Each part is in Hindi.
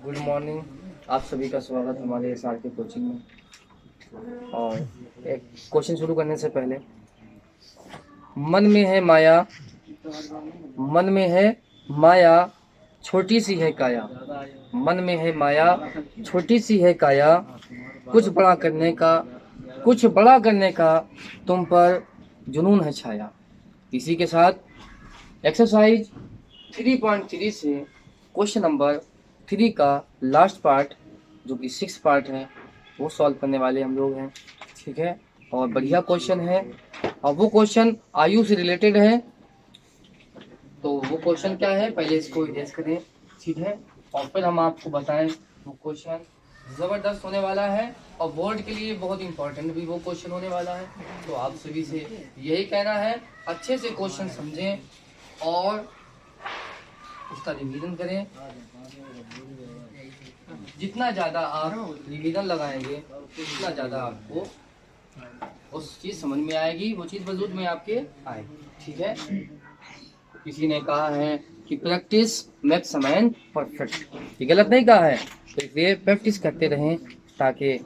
Good morning. आप सभी का स्वागत हमारे एसआर के कोचिंग में। और एक क्वेश्चन शुरू करने से पहले, मन में है माया, मन में है माया, छोटी सी है काया। मन में है माया, छोटी सी है काया, कुछ बड़ा करने का, कुछ बड़ा करने का तुम पर जुनून है छाया। इसी के साथ एक्सरसाइज 3.3 से क्वेश्चन नंबर 3 का लास्ट पार्ट, जो कि 6 पार्ट है, वो सॉल्व करने वाले हम लोग हैं। ठीक है, और बढ़िया क्वेश्चन है, और वो क्वेश्चन आयु से रिलेटेड है। तो वो क्वेश्चन क्या है, पहले इसको इरेज करें। ठीक है, और फिर हम आपको बताएं। वो क्वेश्चन जबरदस्त होने वाला है, और बोर्ड के लिए बहुत इंपॉर्टेंट भी वो क्वेश्चन होने वाला है। तो आप सभी से यही कहना है, अच्छे से क्वेश्चन समझें और उसका रिवीजन करें। जितना ज़्यादा आप रिवीजन लगाएंगे उतना ज़्यादा आपको उस चीज़ समझ में आएगी, वो चीज़ वजूद में आपके आएगी। ठीक है, किसी ने कहा है कि practice makes a man perfect, ये गलत नहीं कहा है। तो इसलिए प्रैक्टिस करते रहें ताकि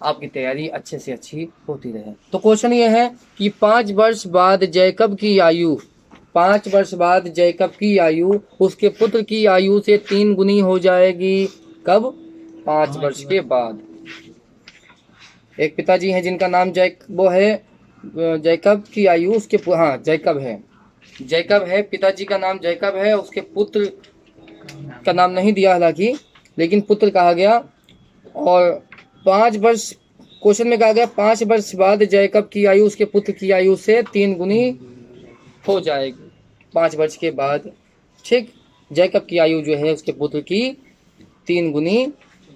आपकी तैयारी अच्छे से अच्छी होती रहे। तो क्वेश्चन ये है कि 5 वर्ष बाद जैकब की आयु, 5 वर्ष बाद जैकब की आयु उसके पुत्र की आयु से 3 गुनी हो जाएगी। कब? 5 वर्ष के बाद। एक पिताजी हैं जिनका नाम वो है जैकब की आयु उसके, हाँ जैकब है, पिताजी का नाम जैकब है, उसके पुत्र का नाम नहीं दिया हालांकि, लेकिन पुत्र कहा गया। और 5 वर्ष, क्वेश्चन में कहा गया 5 वर्ष बाद जैकब की आयु उसके पुत्र की आयु से 3 गुनी हो जाएगी। 5 वर्ष के बाद, ठीक, जैकब की आयु जो है उसके पुत्र की 3 गुनी,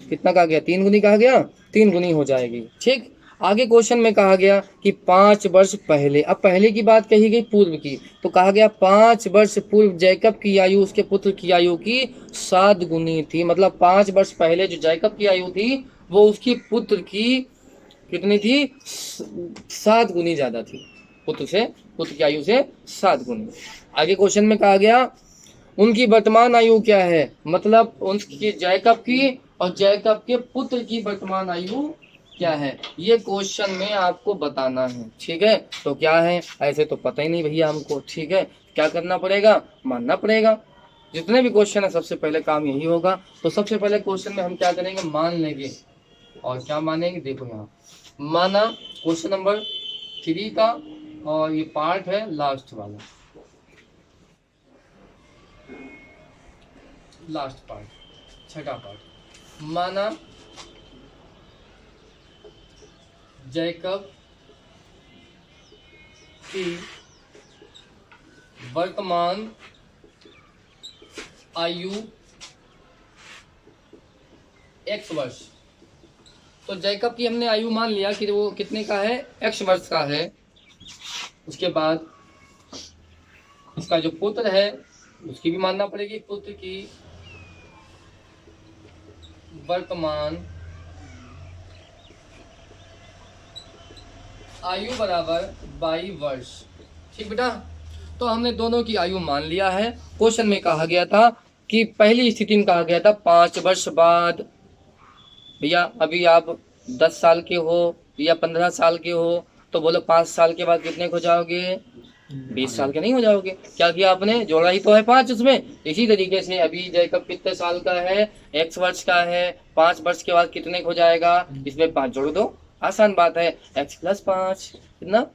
कितना कहा गया? 3 गुनी कहा गया, 3 गुनी हो जाएगी। ठीक, आगे क्वेश्चन में कहा गया कि 5 वर्ष पहले, अब पहले की बात कही गई पूर्व की, तो कहा गया 5 वर्ष पूर्व जैकब की आयु उसके पुत्र की आयु की 7 गुनी थी। मतलब 5 वर्ष पहले जो जैकब की आयु थी वो उसकी पुत्र की कितनी थी? 7 गुनी ज्यादा थी। पुत्र की आयु से 7 गुनी। आगे क्वेश्चन में कहा गया उनकी वर्तमान आयु क्या है, मतलब उनकी जैकब की और जैकब के पुत्र की वर्तमान आयु क्या है, ये क्वेश्चन में आपको बताना है। ठीक है, तो क्या है, ऐसे तो पता ही नहीं भैया हमको। ठीक है, क्या करना पड़ेगा? मानना पड़ेगा। जितने भी क्वेश्चन है सबसे पहले काम यही होगा। तो सबसे पहले क्वेश्चन में हम क्या करेंगे? मान लेंगे। और क्या मानेंगे? देखो यहाँ माना, क्वेश्चन नंबर 3 का, और ये पार्ट है लास्ट वाला, लास्ट पार्ट, छठा पार्ट। माना जैकब की वर्तमान आयु x वर्ष। तो जैकब की हमने आयु मान लिया कि वो कितने का है? x वर्ष का है। उसके बाद उसका जो पुत्र है उसकी भी मानना पड़ेगी, पुत्र की वर्तमान आयु बराबर 22 वर्ष। ठीक बेटा, तो हमने दोनों की आयु मान लिया है। क्वेश्चन में कहा गया था कि पहली स्थिति में कहा गया था 5 वर्ष बाद। भैया अभी आप 10 साल के हो या 15 साल के हो, तो बोलो 5 साल के बाद कितने हो जाओगे? 20 साल के नहीं हो जाओगे। क्या किया आपने? जोड़ा ही तो है 5 उसमें। इसी तरीके से अभी जैकब कितने साल का है? x वर्ष का है। 5 वर्ष के बाद कितने हो जाएगा? इसमें 5 जोड़ दो, आसान बात है, x प्लस 5, कितना?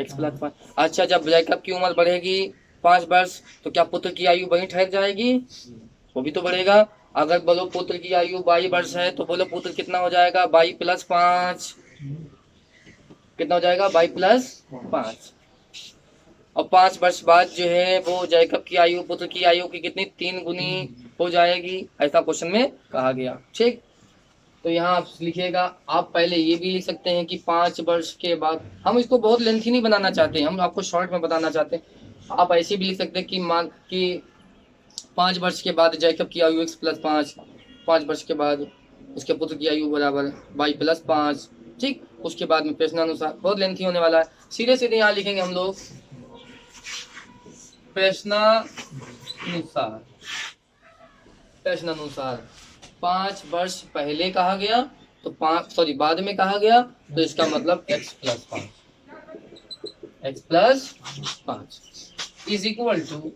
x plus 5। अच्छा, जब जैकब की उम्र बढ़ेगी 5 वर्ष, तो क्या पुत्र की आयु वहीं ठहर जाएगी? वो भी तो बढ़ेगा। अगर बोलो पुत्र की आयु 22 वर्ष है, तो बोलो पुत्र कितना हो जाएगा? 22 प्लस 5, कितना हो जाएगा? 22 प्लस 5। और 5 वर्ष बाद जो है वो जैकब की आयु पुत्र की आयु की कितनी? 3 गुनी हो जाएगी, ऐसा क्वेश्चन में कहा गया। ठीक, तो यहाँ आप लिखिएगा। आप पहले ये भी लिख सकते हैं कि 5 वर्ष के बाद, हम इसको बहुत लेंथी नहीं बनाना चाहते, हम आपको शॉर्ट में बताना चाहते हैं। आप ऐसे भी लिख सकते हैं कि मान कि 5 वर्ष के बाद जैकब की आयु x प्लस 5, 5 वर्ष के बाद उसके पुत्र की आयु बराबर 22 प्लस 5। ठीक, उसके बाद में प्रश्नानुसार, बहुत लेंथी होने वाला है, सीधे सीधे यहाँ लिखेंगे हम लोग प्रश्नानुसार। प्रश्न अनुसार 5 वर्ष पहले कहा गया तो बाद में कहा गया, तो इसका मतलब x plus 5 is equal to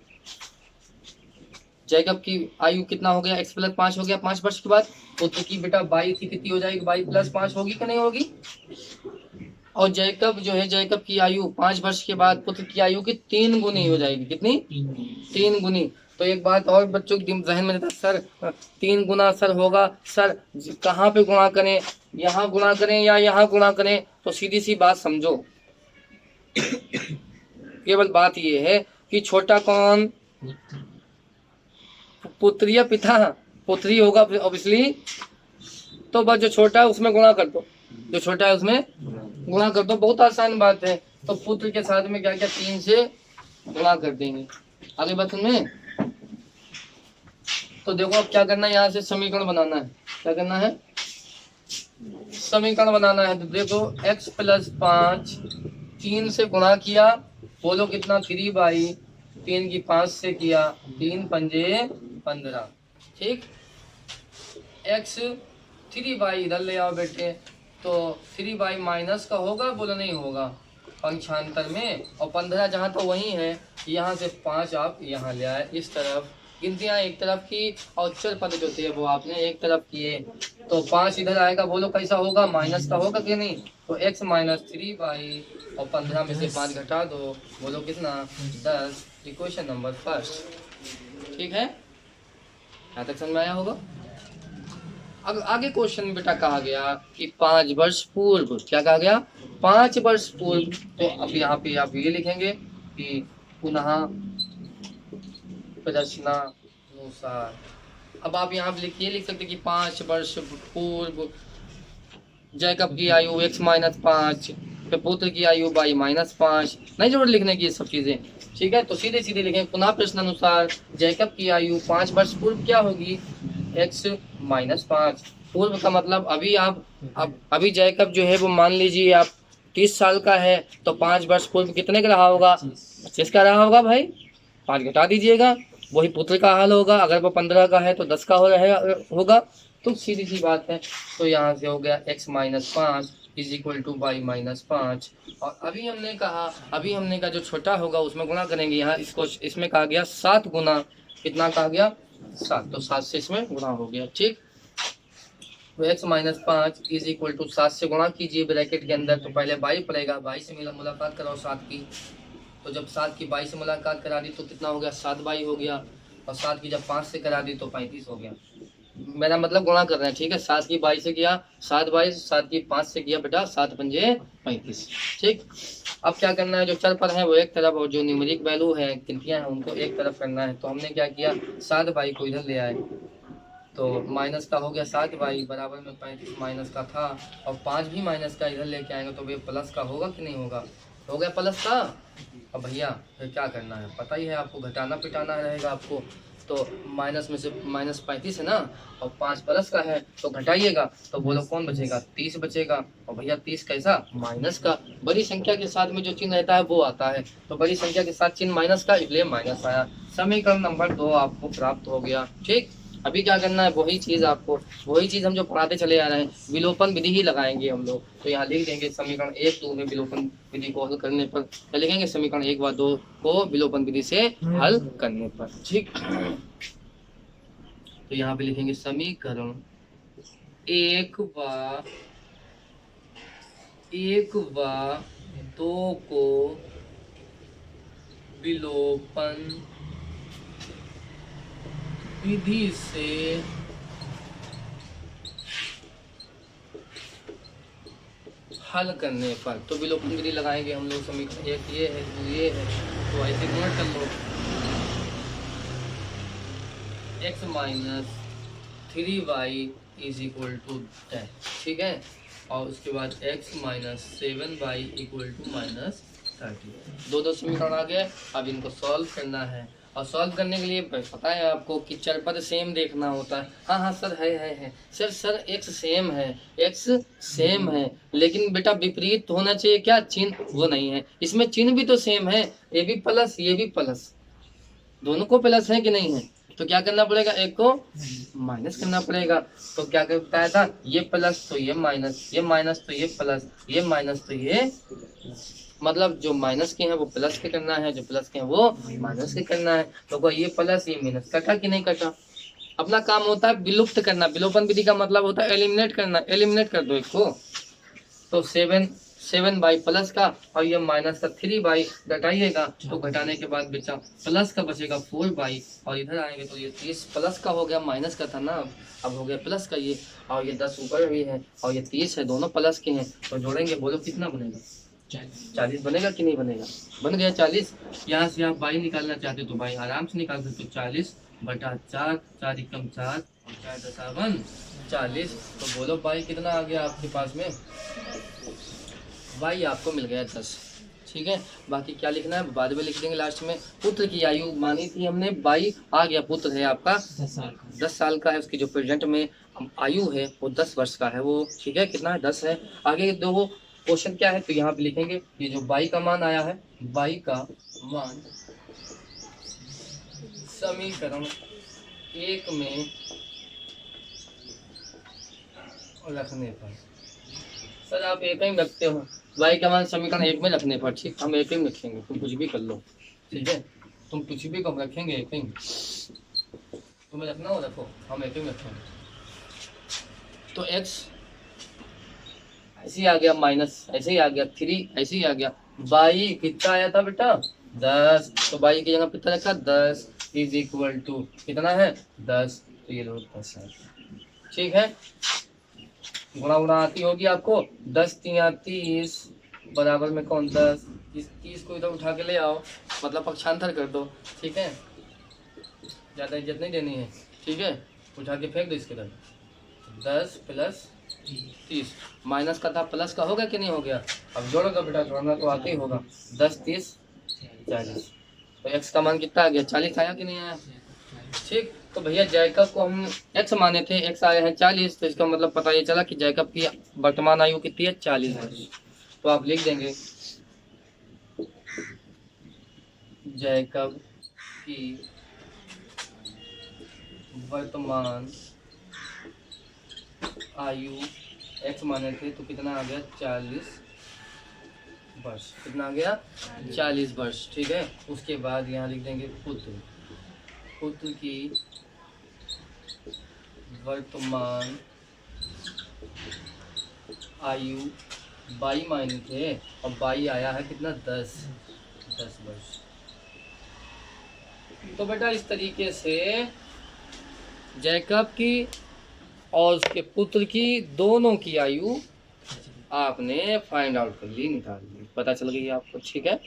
Jacob की आयु कितना हो गया, x प्लस 5 हो गया 5 वर्ष के बाद। पुत्र की बेटा 22 थी, कितनी हो जाएगी 22 प्लस 5 होगी कि नहीं होगी। और जैकब जो है, जैकब की आयु 5 वर्ष के बाद पुत्र की आयु की 3 गुनी हो जाएगी। कितनी? 3 गुनी। तो एक बात और बच्चों के जहन में रहता है, सर 3 गुना सर होगा, सर कहाँ पे गुणा करें, यहाँ गुणा करें या यहाँ गुणा करें। तो सीधी सी बात समझो, केवल बात ये है कि छोटा कौन, पुत्री या पिता, पुत्री होगा ऑब्वियसली। तो बस जो छोटा है उसमें गुणा कर दो, जो छोटा है उसमें गुणा कर दो, बहुत आसान बात है। तो पुत्र के साथ में क्या क्या 3 से गुणा कर देंगे। आगे बात में तो देखो अब क्या करना है, यहाँ से समीकरण बनाना है। क्या करना है? समीकरण बनाना है। तो देखो x प्लस 5 3 से गुणा किया, बोलो कितना 3/, 3 की 5 से किया, 3 पंजे 15। ठीक, x 3/, इधर ले आओ बेटे। तो 3/, माइनस का होगा, बोलो नहीं होगा पंक्षांतर में। और 15 जहाँ तो वही है, यहाँ से 5 आप यहाँ ले आए इस तरफ। गिनतियाँ एक तरफ की और चर पद जो थे वो आपने एक तरफ किए। तो 5 इधर आएगा, बोलो कैसा होगा, माइनस का होगा कि नहीं। तो x माइनस 3/, और 15 में से 5 घटा दो, बोलो कितना 10। Equation number first. ठीक है, यहाँ तक समझ में आया होगा। अब आगे क्वेश्चन में बेटा कहा गया कि 5 वर्ष पूर्व, क्या कहा गया, 5 वर्ष पूर्व। तो अब यहाँ पे आप ये लिखेंगे कि पुनः प्रश्नानुसार। अब आप यहाँ पे लिख सकते कि 5 वर्ष पूर्व जैकब की आयु x माइनस 5, फिर पुत्र की आयु y माइनस 5। नहीं जरूर लिखने की ये सब चीजें, ठीक है। तो सीधे सीधे लिखें, पुनः प्रश्नानुसार जैकब की आयु 5 वर्ष पूर्व क्या होगी, x माइनस 5। पूर्व का मतलब अभी आप अभी जैकब जो है वो मान लीजिए आप 30 साल का है, तो 5 वर्ष पूर्व कितने का रहा होगा, 25 का रहा होगा भाई। 5 घटा दीजिएगा, वही पुत्र का हाल होगा। अगर वो 15 का है तो 10 का होगा। तो सीधी सी बात है। तो यहाँ से हो गया x minus 5 is equal to Y minus 5। और अभी हमने कहा जो छोटा होगा उसमें गुणा करेंगे। यहाँ इसको इसमें कहा गया 7 गुना, कितना कहा गया 7, तो 7 से इसमें गुणा हो गया। ठीक, तो x minus 5 is equal to 7 से गुणा कीजिए ब्रैकेट के अंदर। तो पहले y पड़ेगा, y से मुलाकात कराओ 7 की। तो जब 7 की 22 से मुलाकात करा दी तो कितना हो गया, 7/22 हो गया। और 7 की जब 5 से करा दी तो 35 हो गया। मेरा मतलब गुणा कर रहे हैं, ठीक है। 7 की 22 से किया 7/22, 7 की 5 से किया बेटा 7 पंजे 35। ठीक, अब क्या करना है, जो चर पद है वो एक तरफ और जो न्यूमेरिक वैल्यू है, गिनतियां हैं, उनको एक तरफ करना है। तो हमने क्या किया, 7/22 को इधर ले आए, तो माइनस का हो गया 7/22 बराबर में 35 माइनस का था। और 5 भी माइनस का इधर लेके आएंगे तो वे प्लस का होगा कि नहीं होगा, हो गया प्लस का। अब भैया फिर क्या करना है, पता ही है आपको, घटाना पिटाना रहेगा आपको। तो माइनस में से माइनस 35 है ना, और 5 प्लस का है तो घटाइएगा। तो बोलो कौन बचेगा, 30 बचेगा। और भैया 30 कैसा, माइनस का। बड़ी संख्या के साथ में जो चिन्ह रहता है वो आता है, तो बड़ी संख्या के साथ चिन्ह माइनस का, इसलिए माइनस आया। समीकरण नंबर 2 आपको प्राप्त हो गया। ठीक, अभी क्या करना है, वही चीज़ हम जो पढ़ाते चले आ रहे हैं, विलोपन विधि ही लगाएंगे हम लोग। तो यहाँ लिख देंगे समीकरण 1, 2 में विलोपन विधि को हल करने पर, क्या लिखेंगे, समीकरण 1 व 2 को विलोपन विधि से हल करने पर। ठीक, तो यहाँ पे लिखेंगे समीकरण 1 व 2 को विलोपन विधि से हल करने पर। तो विलोपन विधि लगाएंगे हम लोग। समीकरण 1 ये है, 2 ये है, तो ऐसे गुणा कर लो। x minus 3y is equal to 10, ठीक है। और उसके बाद x minus 7y equal to minus 30। दो समीकरण आ गए। अब इनको सॉल्व करना है, और सॉल्व करने के लिए पता है आपको कि चर पद सेम देखना होता है। हाँ सर है सर x सेम है, लेकिन बेटा विपरीत होना चाहिए क्या, चिन्ह, वो नहीं है। इसमें चिन्ह भी तो सेम है, ये भी प्लस ये भी प्लस, दोनों को प्लस है कि नहीं है। तो क्या करना पड़ेगा, एक को माइनस करना पड़ेगा। तो क्या बताया था, ये प्लस तो ये माइनस, ये माइनस तो ये प्लस, ये माइनस तो ये, मतलब जो माइनस के हैं वो प्लस के करना है, जो प्लस के हैं वो माइनस के करना है। तो ये प्लस ये माइनस कटा कि नहीं कटा। अपना काम होता है विलुप्त करना। विलोपन विधि का मतलब होता है एलिमिनेट करना। एलिमिनेट कर दो एक को। तो 7 बाई प्लस का और ये माइनस का 3 बाई घटाइएगा, तो घटाने के बाद बचा प्लस का बचेगा 4 बाई, और इधर आएंगे तो ये 30 प्लस का हो गया, माइनस का था ना, अब हो गया प्लस का ये, और ये 10 ऊपर भी है और ये 30 है, दोनों प्लस के हैं। तो जोड़ेंगे, बोलो कितना बनेगा, 40 बनेगा कि नहीं बनेगा, बन गया 40। यहाँ से आप बाई निकालना चाहते हो तो बाई आराम से निकाल सकते हो, 40/4, 4 एकम 4 और 4 दशावन 40। तो बोलो बाई कितना आ गया आपके पास में, बाई आपको मिल गया 10। ठीक है, बाकी क्या लिखना है बाद में लिख देंगे लास्ट में। पुत्र की आयु मानी थी हमने, बाई आ गया, पुत्र है आपका 10 साल का है, उसकी जो प्रेजेंट में आयु है वो 10 वर्ष का है वो। ठीक है, कितना है 10 है। आगे दो क्वेश्चन क्या है, तो यहाँ पे लिखेंगे ये जो बाई का मान आया है, बाई का मान समीकरण 1 में रखने पर, सर आप एक ही रखते हो, बाई का मान समीकरण 1 में रखने पर, ठीक, हम एक ही रखेंगे, तुम कुछ भी कर लो, ठीक है, तुम कुछ भी कम रखेंगे, एक ही तुम्हें रखना हो रखो, हम एक ही रखेंगे। तो x ऐसे ही आ गया, माइनस ऐसे ही आ गया, 3 ऐसे ही आ गया, बाई कितना आया था बेटा 10, तो बाई की जगह कितना रखा 10 इज इक्वल टू कितना है 10, तो ये 10 है। ठीक है, गुणा गुणा आती होगी आपको, 10 3 30 बराबर में कौन 10, इस 30 को इधर उठा के ले आओ, मतलब पक्षांतर कर दो। ठीक है, ज़्यादा इज्जत नहीं देनी है, ठीक है, उठा के फेंक दो इसके तरफ। 10 प्लस 30 माइनस का था प्लस का होगा कि नहीं हो गया, अब जोड़ोगा बेटा, जोड़ना तो आते ही होगा, 10 30 40, तो x का मान कितना आ गया 40 आया कि नहीं आया। ठीक, तो भैया जैकब को हम x माने थे, x आए हैं 40, तो इसका मतलब पता ये चला कि जैकब की वर्तमान आयु कितनी है 40 वर्ष। तो आप लिख देंगे जैकब की वर्तमान आयु x माने थे तो कितना आ गया 40 वर्ष, कितना आ गया 40 वर्ष। ठीक है, उसके बाद यहाँ लिख देंगे पुत्र की वर्तमान आयु बाई मायने थे और बाई आया है कितना 10 वर्ष। तो बेटा इस तरीके से जैकब की और उसके पुत्र की दोनों की आयु आपने फाइंड आउट कर ली, निकाल ली, पता चल गई आपको। ठीक है,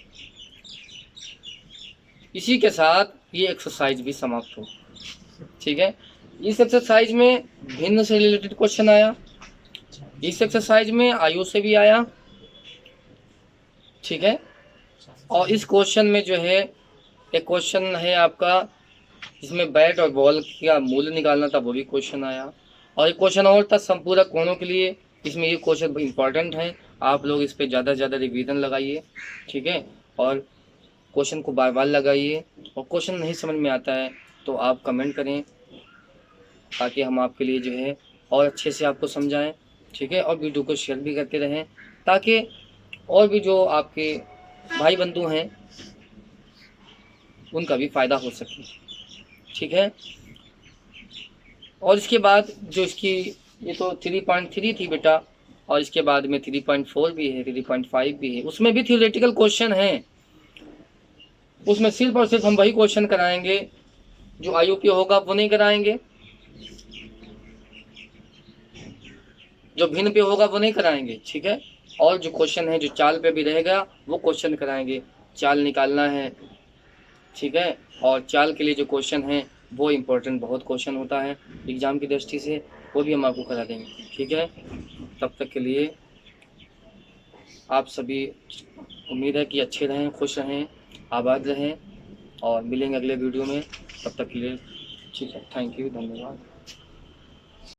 इसी के साथ ये एक्सरसाइज भी समाप्त हो। ठीक है, इस एक्सरसाइज में भिन्न से रिलेटेड क्वेश्चन आया, इस एक्सरसाइज में आयु से भी आया। ठीक है, और इस क्वेश्चन में जो है एक क्वेश्चन है आपका जिसमें बैट और बॉल का मूल्य निकालना था, वो भी क्वेश्चन आया। और एक क्वेश्चन और था संपूरक कोणों के लिए, इसमें ये क्वेश्चन इंपॉर्टेंट है, आप लोग इस पे ज़्यादा से ज़्यादा रिवीजन लगाइए। ठीक है, और क्वेश्चन को बार बार लगाइए, और क्वेश्चन नहीं समझ में आता है तो आप कमेंट करें ताकि हम आपके लिए जो है और अच्छे से आपको समझाएं। ठीक है, और वीडियो को शेयर भी करते रहें ताकि और भी जो आपके भाई बंधु हैं उनका भी फ़ायदा हो सके। ठीक है, और इसके बाद जो इसकी ये तो 3.3 थी बेटा, और इसके बाद में 3.4 भी है, 3.5 भी है, उसमें भी थ्योरेटिकल क्वेश्चन हैं। उसमें सिर्फ और सिर्फ हम वही क्वेश्चन कराएंगे जो आयु पे होगा, वो नहीं कराएंगे, जो भिन्न पे होगा वो नहीं कराएंगे। ठीक है, और जो क्वेश्चन है जो चाल पे भी रहेगा वो क्वेश्चन कराएंगे, चाल निकालना है। ठीक है, और चाल के लिए जो क्वेश्चन है वो इम्पोर्टेंट बहुत क्वेश्चन होता है एग्जाम की दृष्टि से, वो भी हम आपको करा देंगे। ठीक है, तब तक के लिए आप सभी उम्मीद है कि अच्छे रहें, खुश रहें, आबाद रहें, और मिलेंगे अगले वीडियो में। तब तक के लिए ठीक है, थैंक यू, धन्यवाद।